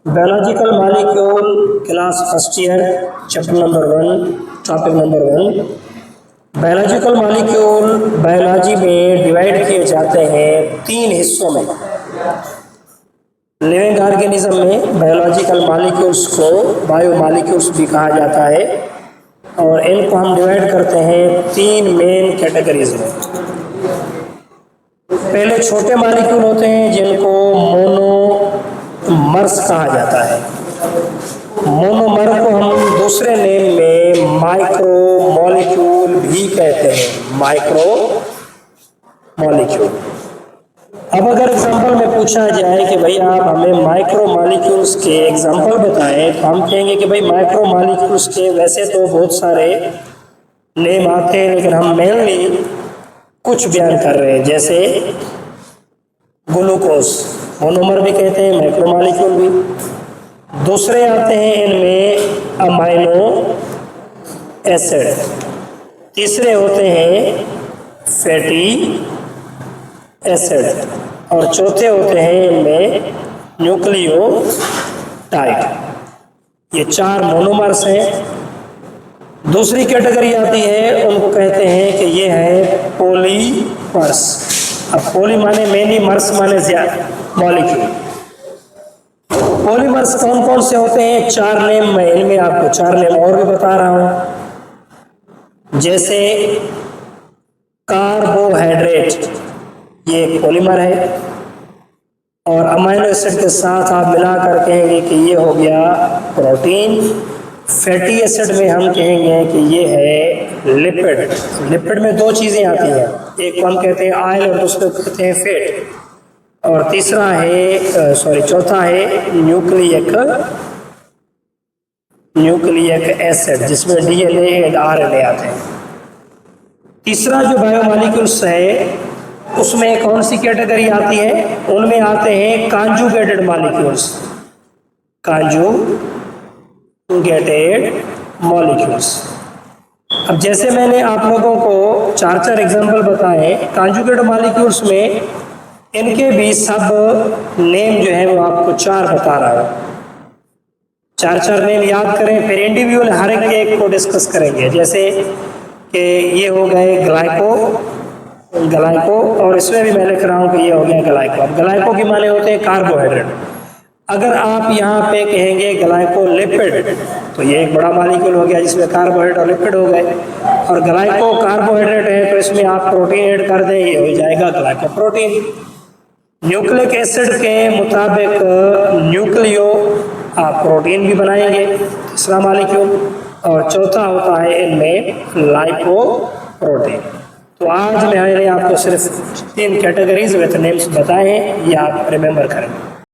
Biological molecule class first year chapter number 1 topic number 1। Biological molecule biology में divide किए जाते हैं 3 हिस्सों में। लिविंग ऑर्गेनिज्म में बायोलॉजिकल मॉलिक्यूल्स को बायोमॉलिक्यूल्स भी कहा जाता है और इनको हम डिवाइड करते हैं 3 मेन कैटेगरीज में। पहले छोटे मॉलिक्यूल होते हैं जिनको मोनोमर्स कहा जाता है। मोनोमर को हम दूसरे नेम में माइक्रो मॉलिक्यूल भी कहते हैं, माइक्रो मॉलिक्यूल। अब अगर एग्जांपल में पूछा जाए कि भाई आप हमें माइक्रो मॉलिक्यूल्स के एग्जांपल बताएं, तो हम कहेंगे कि भाई माइक्रो मॉलिक्यूल्स के वैसे तो बहुत सारे नेम आते हैं, लेकिन हम मेनली कुछ बयान कर रहे हैं। जैसे ग्लूकोज मोनोमर भी कहते हैं, माइक्रो मॉलिक्यूल भी। दूसरे आते हैं इनमें अमाइनो एसिड। तीसरे होते हैं फैटी एसिड और चौथे होते हैं इनमें न्यूक्लियोटाइड। ये 4 मोनोमर्स हैं। दूसरी कैटेगरी आती है, उनको कहते हैं कि ये है पॉलीमर्स। अब पॉली माने मेनी, मर्स माने मॉलिक्यूल। पॉलीमर्स कौन कौन से होते हैं? 4 नेम मैं इनमें आपको 4 नेम और भी बता रहा हूं। जैसे कार्बोहाइड्रेट, ये एक पॉलीमर है और अमाइनो एसिड के साथ आप मिलाकर कहेंगे कि ये हो गया प्रोटीन। फैटी एसिड में हम कहेंगे कि ये है लिपिड। लिपिड में 2 चीज़ें आती हैं, एक को हम कहते हैं ऑयल और दूसरे को कहते हैं फैट। और तीसरा है चौथा है न्यूक्लियक एसिड, जिसमें डीएनए एंड आरएनए आते हैं। तीसरा जो बायोमॉलिक्यूल्स है उसमें कौन सी कैटेगरी आती है? उनमें आते हैं कॉन्जुगेटेड मॉलिक्यूल्स। Conjugated molecules. अब जैसे मैंने आप लोगों को 4 एग्जांपल बताए कॉन्जुगेटेड मॉलिक्यूल्स में, इनके भी सब नेम जो है वो आपको 4 बता रहा हूँ। 4 नेम याद करें, फिर इंडिविजुअल हर एक को डिस्कस करेंगे। जैसे कि ये हो गए ग्लाइको, और इसमें भी मैं लिख रहा हूँ कि ये हो गया ग्लाइको। अब ग्लाइको के माने होते हैं कार्बोहाइड्रेट। अगर आप यहाँ पे कहेंगे ग्लाइकोलिपिड, तो ये एक बड़ा मॉलिक्यूल हो गया जिसमें कार्बोहाइड्रेट और लिपिड हो गए। और ग्लाइको कार्बोहाइड्रेट है तो इसमें आप प्रोटीन ऐड कर दें, ये हो जाएगा ग्लाइकोप्रोटीन। न्यूक्लिक एसिड के मुताबिक न्यूक्लियो आप प्रोटीन भी बनाएंगे, तीसरा मॉलिक्यूल। और चौथा होता है इनमें लाइपोप्रोटीन। तो आज मैंने आपको सिर्फ 3 कैटेगरीज विद नेम्स बताए हैं, ये आप रिमेंबर करें।